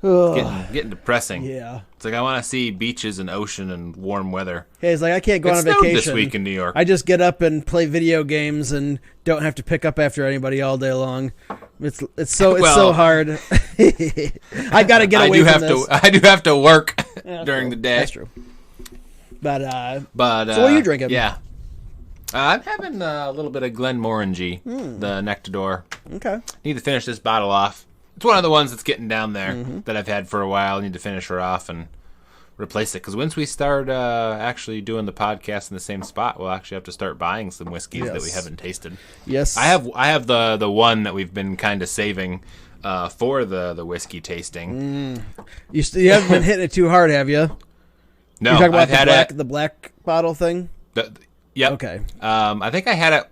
Getting depressing. Yeah. It's like I want to see beaches and ocean and warm weather. Hey, it's like I can't go on a snowed vacation this week in New York. I just get up and play video games and don't have to pick up after anybody all day long. It's so hard. I got to get away from this. I do have to work during the day. That's true. But so what are you drinking? Yeah. I'm having a little bit of Glenmorangie, the Nectador. Okay. Need to finish this bottle off. It's one of the ones that's getting down there that I've had for a while. I need to finish her off and replace it. Because once we start actually doing the podcast in the same spot, we'll actually have to start buying some whiskeys that we haven't tasted. Yes. I have the one that we've been kind of saving for the whiskey tasting. You haven't been hitting it too hard, have you? No, You're talking about I've had the black bottle thing? Yep. Okay. I think I had it.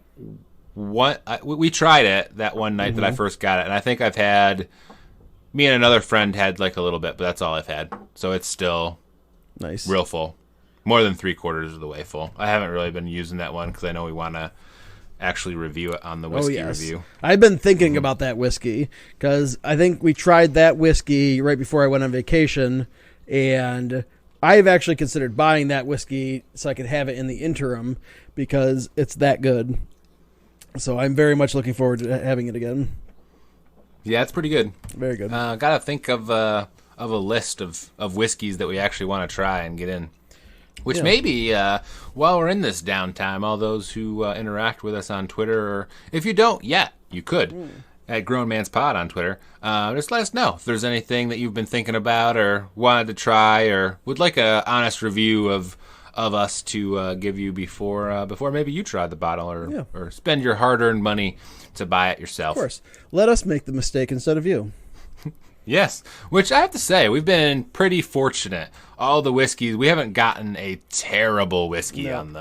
We tried it that one night that I first got it, and I think I've had. Me and another friend had like a little bit, but that's all I've had. So it's still nice, real full, more than 3/4 of the way full. I haven't really been using that one because I know we want to actually review it on the whiskey review. I've been thinking about that whiskey because I think we tried that whiskey right before I went on vacation, and I've actually considered buying that whiskey so I could have it in the interim because it's that good. So I'm very much looking forward to having it again. Yeah, it's pretty good. Very good. Gotta think of a list of whiskeys that we actually want to try and get in. Which maybe while we're in this downtime, all those who interact with us on Twitter, or if you don't yet, you could at Grown Man's Pod on Twitter. Just let us know if there's anything that you've been thinking about or wanted to try or would like a honest review of us to give you before maybe you try the bottle or spend your hard-earned money to buy it yourself. Of course. Let us make the mistake instead of you. Yes, which I have to say, we've been pretty fortunate. All the whiskeys, we haven't gotten a terrible whiskey on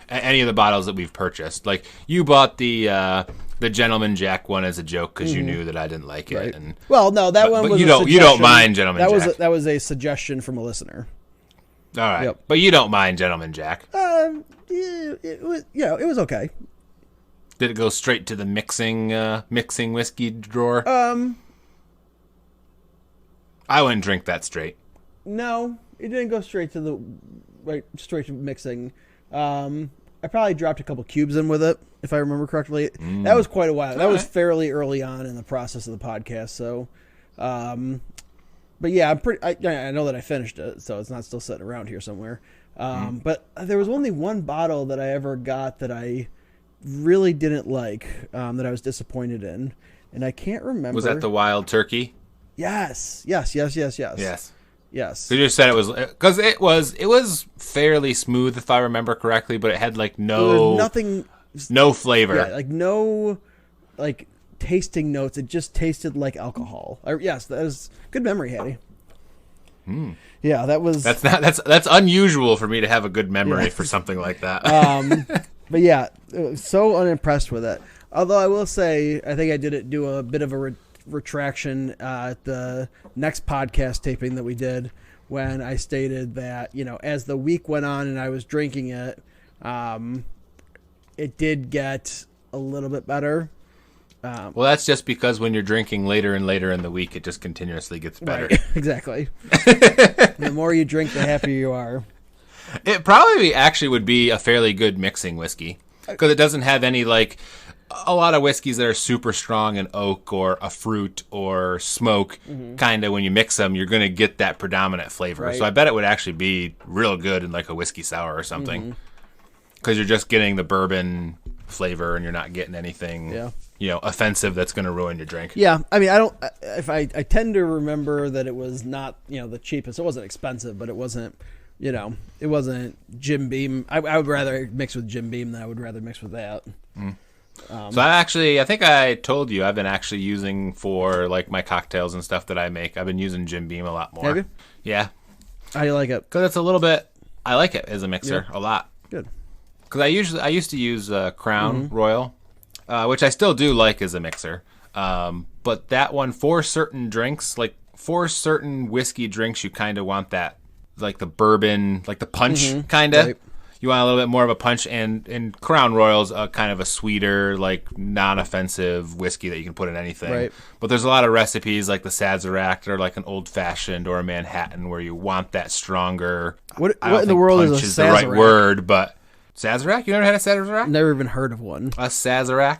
any of the bottles that we've purchased. Like, you bought the Gentleman Jack one as a joke because you knew that I didn't like it. And, well, no, that one was you don't mind Gentleman Jack. That was a suggestion from a listener. All right, but you don't mind Gentleman Jack. It was okay. Did it go straight to the mixing whiskey drawer? I wouldn't drink that straight. No, it didn't go straight to straight to mixing. I probably dropped a couple cubes in with it, if I remember correctly. That was quite a while. That was fairly early on in the process of the podcast. So, but yeah, I know that I finished it, so it's not still sitting around here somewhere. But there was only one bottle that I ever got that I really didn't like, that I was disappointed in, and I can't remember. Was that the Wild Turkey? Yes. You just said it was because it was fairly smooth if I remember correctly, but it had like no flavor, no tasting notes. It just tasted like alcohol. Yes, that was good memory, Hattie. Yeah, that's unusual for me to have a good memory for something like that. But yeah, so unimpressed with it. Although I will say, I think I did do a bit of a retraction at the next podcast taping that we did when I stated that, as the week went on and I was drinking it, it did get a little bit better. Well, that's just because when you're drinking later and later in the week, it just continuously gets better. Right. Exactly. The more you drink, the happier you are. It probably actually would be a fairly good mixing whiskey because it doesn't have any a lot of whiskeys that are super strong in oak or a fruit or smoke. Kind of when you mix them, you're going to get that predominant flavor. Right. So I bet it would actually be real good in like a whiskey sour or something because you're just getting the bourbon flavor and you're not getting anything offensive that's going to ruin your drink. Yeah, I mean, I tend to remember that it was not the cheapest. It wasn't expensive, but it wasn't It wasn't Jim Beam. I would rather mix with Jim Beam than I would rather mix with that. So I think I told you I've been actually using for like my cocktails and stuff that I make. I've been using Jim Beam a lot more. Have you? Yeah. How do you like it? Because it's a little bit. I like it as a mixer a lot. Good. Because I used to use Crown Royal, which I still do like as a mixer. But that one for certain drinks, like for certain whiskey drinks, you kind of want that, like the bourbon, like the punch kind of. Right. You want a little bit more of a punch, and Crown Royal's kind of a sweeter, like non-offensive whiskey that you can put in anything. Right. But there's a lot of recipes like the Sazerac or like an Old Fashioned or a Manhattan where you want that stronger. What in the world is a Sazerac? The right word, but Sazerac? You never had a Sazerac? Never even heard of one. A Sazerac?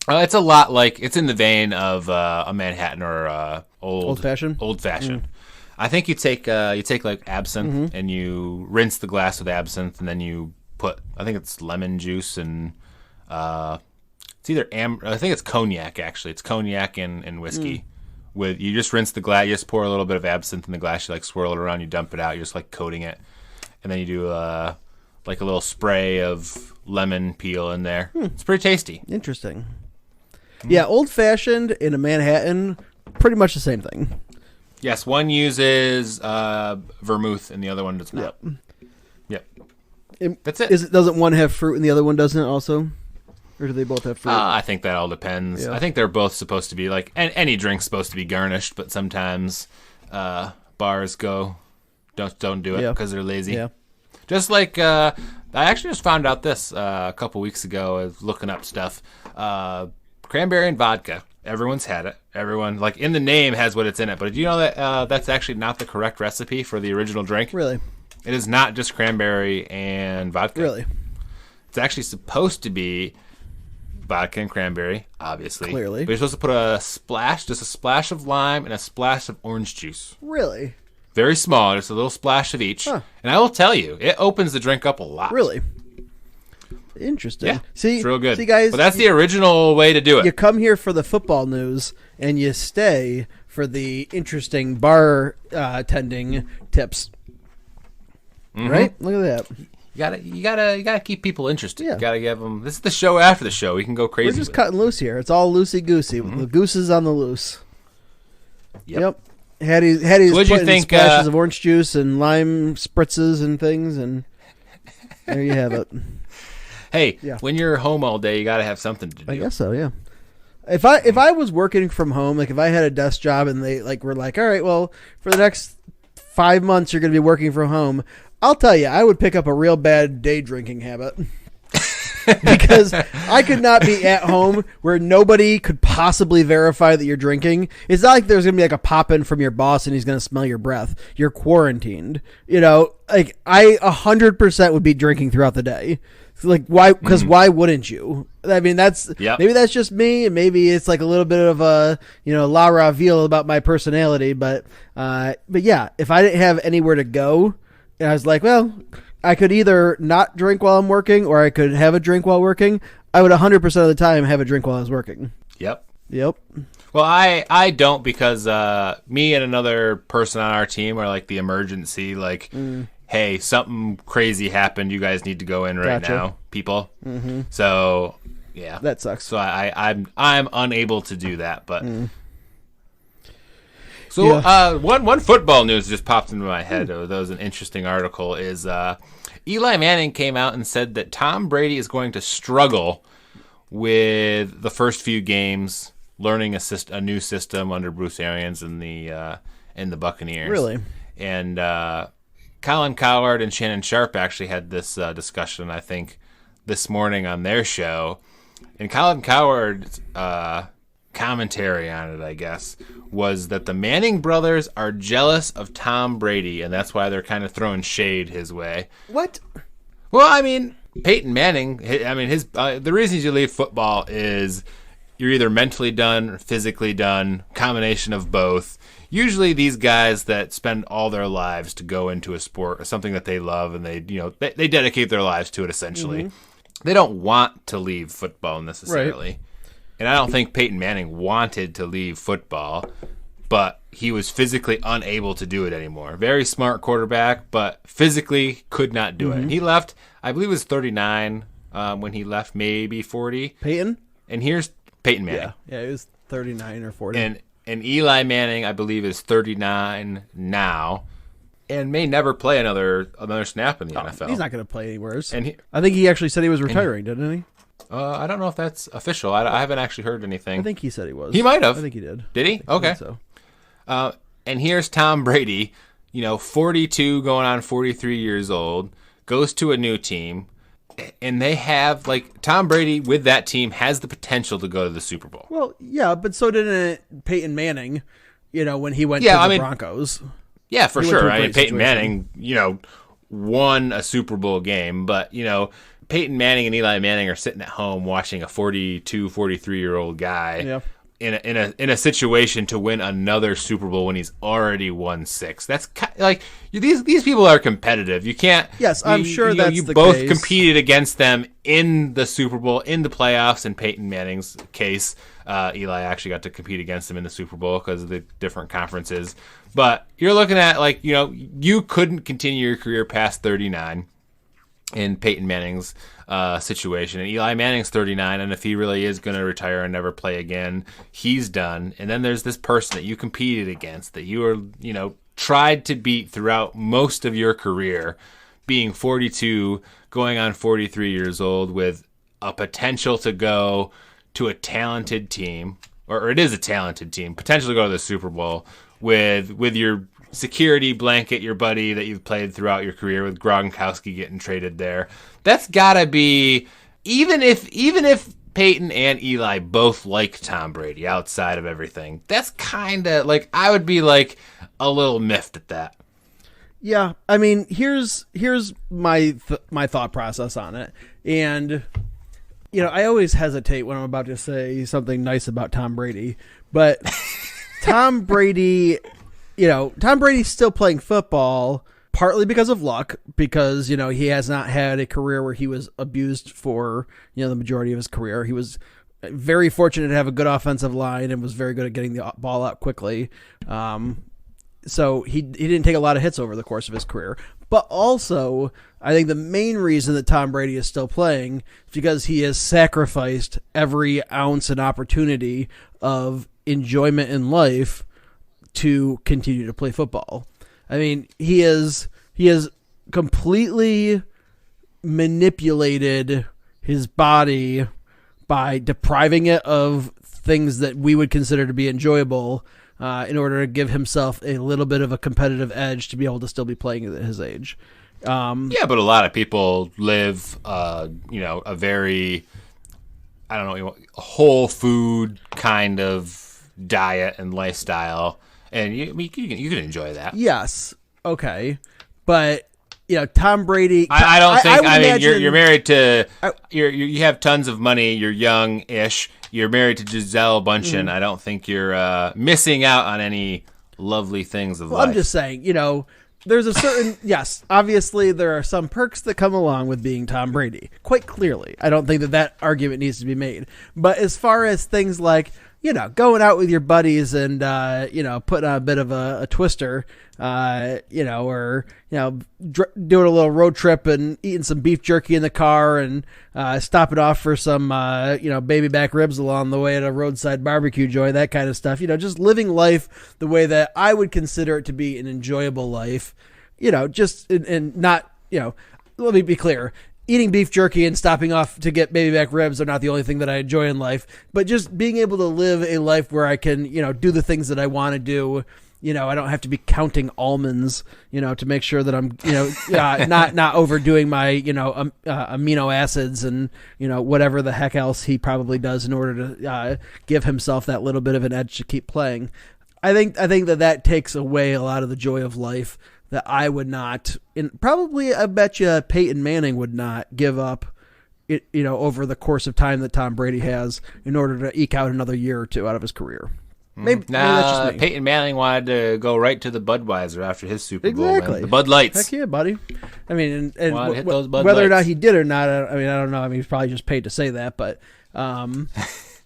It's a lot like, it's in the vein of a Manhattan or Old Fashioned. Old Fashioned. I think you take like absinthe and you rinse the glass with absinthe, and then you put, I think it's lemon juice and it's either I think it's cognac actually. It's cognac and whiskey. With you just rinse the glass, you just pour a little bit of absinthe in the glass, you like swirl it around, you dump it out, you're just like coating it, and then you do like a little spray of lemon peel in there. It's pretty tasty. Interesting. Yeah, Old Fashioned and a Manhattan, pretty much the same thing. Yes, one uses vermouth and the other one does not. Yep. That's it. Doesn't one have fruit and the other one doesn't also? Or do they both have fruit? I think that all depends. Yeah. I think they're both supposed to be like, any drink's supposed to be garnished, but sometimes bars don't do it because they're lazy. Yeah. Just like, I actually just found out this a couple weeks ago. I was looking up stuff. Cranberry and vodka. Everyone's had it. Everyone, like, in the name has what it's in it. But do you know that that's actually not the correct recipe for the original drink? Really? It is not just cranberry and vodka. Really? It's actually supposed to be vodka and cranberry, obviously. Clearly. But you're supposed to put just a splash of lime and a splash of orange juice. Really? Very small, just a little splash of each. Huh. And I will tell you, it opens the drink up a lot. Really? Interesting. Yeah, see, it's real good. See, guys, but that's the original way to do it. You come here for the football news, and you stay for the interesting bar tending tips. Right? Look at that. You gotta keep people interested. Yeah. You gotta give them. This is the show after the show. We can go crazy. We're just cutting loose here. It's all loosey goosey. The goose is on the loose. Yep. Hattie's putting splashes of orange juice and lime spritzes and things, and there you have it. Hey, when you're home all day, you got to have something to do. I guess so, yeah. If I was working from home, like if I had a desk job and they were like, all right, well, for the next 5 months you're going to be working from home, I'll tell you, I would pick up a real bad day drinking habit. Because I could not be at home where nobody could possibly verify that you're drinking. It's not like there's going to be like a pop-in from your boss and he's going to smell your breath. You're quarantined. Like I 100% would be drinking throughout the day. Like why? Because why wouldn't you? I mean, maybe that's just me, and maybe it's like a little bit of a la reveal about my personality. But yeah, if I didn't have anywhere to go, and I was like, well, I could either not drink while I'm working, or I could have a drink while working. I would 100% of the time have a drink while I was working. Yep. Well, I don't, because me and another person on our team are like the emergency, like. Hey, something crazy happened. You guys need to go in right now, people. So, yeah, that sucks. So I'm unable to do that. But so one football news just popped into my head. That was an interesting article. Is Eli Manning came out and said that Tom Brady is going to struggle with the first few games learning a new system under Bruce Arians and the Buccaneers. Really, and. Colin Cowherd and Shannon Sharp actually had this discussion, I think, this morning on their show. And Colin Cowherd's commentary on it, I guess, was that the Manning brothers are jealous of Tom Brady, and that's why they're kind of throwing shade his way. What? Well, I mean, Peyton Manning, the reasons you leave football is you're either mentally done or physically done, combination of both. Usually these guys that spend all their lives to go into a sport or something that they love, and they dedicate their lives to it essentially. They don't want to leave football necessarily. Right. And I don't think Peyton Manning wanted to leave football but he was physically unable to do it anymore. Very smart quarterback, but physically could not do it. He left, I believe it was 39 when he left, maybe 40. Peyton? And here's Peyton Manning. Yeah, it was 39 or 40. And Eli Manning, I believe, is 39 now and may never play another snap in the NFL. He's not going to play anywhere. And I think he actually said he was retiring, didn't he? I don't know if that's official. I haven't actually heard anything. I think he said he was. He might have. I think he did. Did he? Okay. So. And here's Tom Brady, 42 going on 43 years old, goes to a new team, and they have, Tom Brady with that team has the potential to go to the Super Bowl. Well, yeah, but so didn't Peyton Manning, when he went to the Broncos. Yeah, for sure. Peyton Manning, won a Super Bowl game, but, Peyton Manning and Eli Manning are sitting at home watching a 42, 43-year-old guy in a situation to win another Super Bowl when he's already won 6. That's these people are competitive. You can't. Yes, I'm sure that's you the both case. Competed against them in the Super Bowl, in the playoffs. In Peyton Manning's case, Eli actually got to compete against him in the Super Bowl because of the different conferences. But you're looking at you couldn't continue your career past 39. In Peyton Manning's situation. And Eli Manning's 39, and if he really is going to retire and never play again, he's done. And then there's this person that you competed against, that you were, tried to beat throughout most of your career, being 42, going on 43 years old, with a potential to go to a talented team, or it is a talented team, potential to go to the Super Bowl with your security blanket, your buddy that you've played throughout your career, with Gronkowski getting traded there. That's gotta be, even if Peyton and Eli both like Tom Brady outside of everything, that's kind of I would be a little miffed at that. Yeah, I mean, here's my thought process on it, and I always hesitate when I'm about to say something nice about Tom Brady, but Tom Brady. Tom Brady's still playing football, partly because of luck, because, he has not had a career where he was abused for, the majority of his career. He was very fortunate to have a good offensive line and was very good at getting the ball out quickly. So he didn't take a lot of hits over the course of his career. But also, I think the main reason that Tom Brady is still playing is because he has sacrificed every ounce and opportunity of enjoyment in life to continue to play football. I mean, he has completely manipulated his body by depriving it of things that we would consider to be enjoyable in order to give himself a little bit of a competitive edge to be able to still be playing at his age. Yeah, but a lot of people live, a very, whole food kind of diet and lifestyle. And you can enjoy that. Yes. Okay. But, Tom Brady. I don't think. I mean, you're married to. You have tons of money. You're young-ish. You're married to Gisele Bundchen. I don't think you're missing out on any lovely things of life. I'm just saying. There's a certain. Yes. Obviously, there are some perks that come along with being Tom Brady. Quite clearly, I don't think that argument needs to be made. But as far as things like, going out with your buddies and, putting on a bit of a twister, or, doing a little road trip and eating some beef jerky in the car and stopping off for some, baby back ribs along the way at a roadside barbecue joint, that kind of stuff. Just living life the way that I would consider it to be an enjoyable life, and not, let me be clear. Eating beef jerky and stopping off to get baby back ribs are not the only thing that I enjoy in life, but just being able to live a life where I can, do the things that I want to do. I don't have to be counting almonds, to make sure that I'm, not overdoing my, amino acids and, whatever the heck else he probably does in order to give himself that little bit of an edge to keep playing. I think that takes away a lot of the joy of life that I would not, and probably I bet you Peyton Manning would not give up, over the course of time that Tom Brady has in order to eke out another year or two out of his career. Maybe that's just me. Peyton Manning wanted to go right to the Budweiser after his Super Bowl Exactly. The Bud Lights. Heck yeah, buddy. I mean, and Hit those Bud whether or Lights. not he did or not, I don't know. I mean, he's probably just paid to say that, but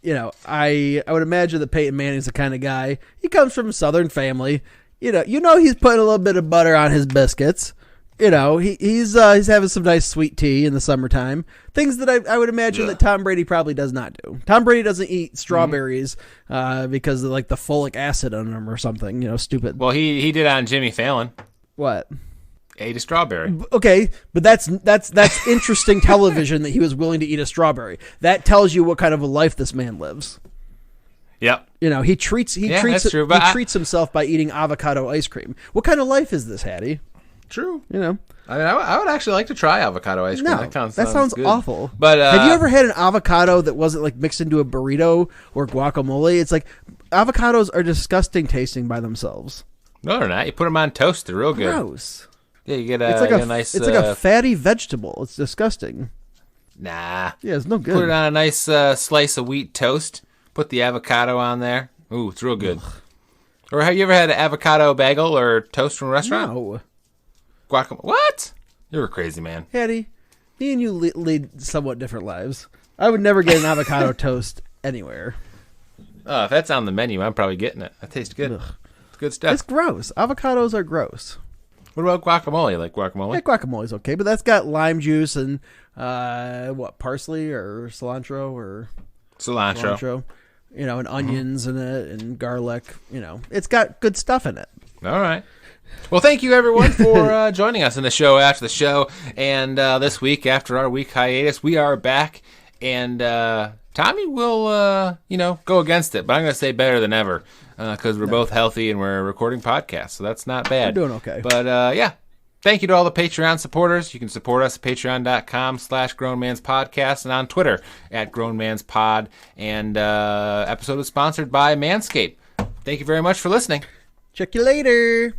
I would imagine that Peyton Manning's the kind of guy. He comes from a Southern family. He's putting a little bit of butter on his biscuits. He's having some nice sweet tea in the summertime. Things that I would imagine that Tom Brady probably does not do. Tom Brady doesn't eat strawberries because of like the folic acid on them or something. Stupid. Well, he did on Jimmy Fallon. What? Ate a strawberry. Okay, but that's interesting television that he was willing to eat a strawberry. That tells you what kind of a life this man lives. Yep. He treats that's true, but he treats himself by eating avocado ice cream. What kind of life is this, Hattie? True. I mean, I would actually like to try avocado ice cream. No, that sounds good. awful. But have you ever had an avocado that wasn't like mixed into a burrito or guacamole? It's like avocados are disgusting tasting by themselves. No, they're not. You put them on toast; they're real good. Gross. Yeah, you get It's like a nice. It's like a fatty vegetable. It's disgusting. Nah. Yeah, it's no good. Put it on a nice slice of wheat toast. Put the avocado on there. Ooh, it's real good. Ugh. Or have you ever had an avocado bagel or toast from a restaurant? No. Guacamole. What? You're a crazy man. Hattie, me and you lead somewhat different lives. I would never get an avocado toast anywhere. If that's on the menu, I'm probably getting it. That tastes good. Ugh. It's good stuff. It's gross. Avocados are gross. What about guacamole? Like guacamole? Yeah, guacamole's okay, but that's got lime juice and parsley or cilantro or cilantro. And onions in it and garlic. It's got good stuff in it. All right. Well, thank you, everyone, for joining us in the show after the show. And this week, after our week hiatus, we are back. And Tommy will, go against it. But I'm going to say better than ever because we're both healthy and we're recording podcasts. So that's not bad. We're doing okay. But, yeah. Thank you to all the Patreon supporters. You can support us at patreon.com/grownmanspodcast and on Twitter at grownmanspod. And episode is sponsored by Manscaped. Thank you very much for listening. Check you later.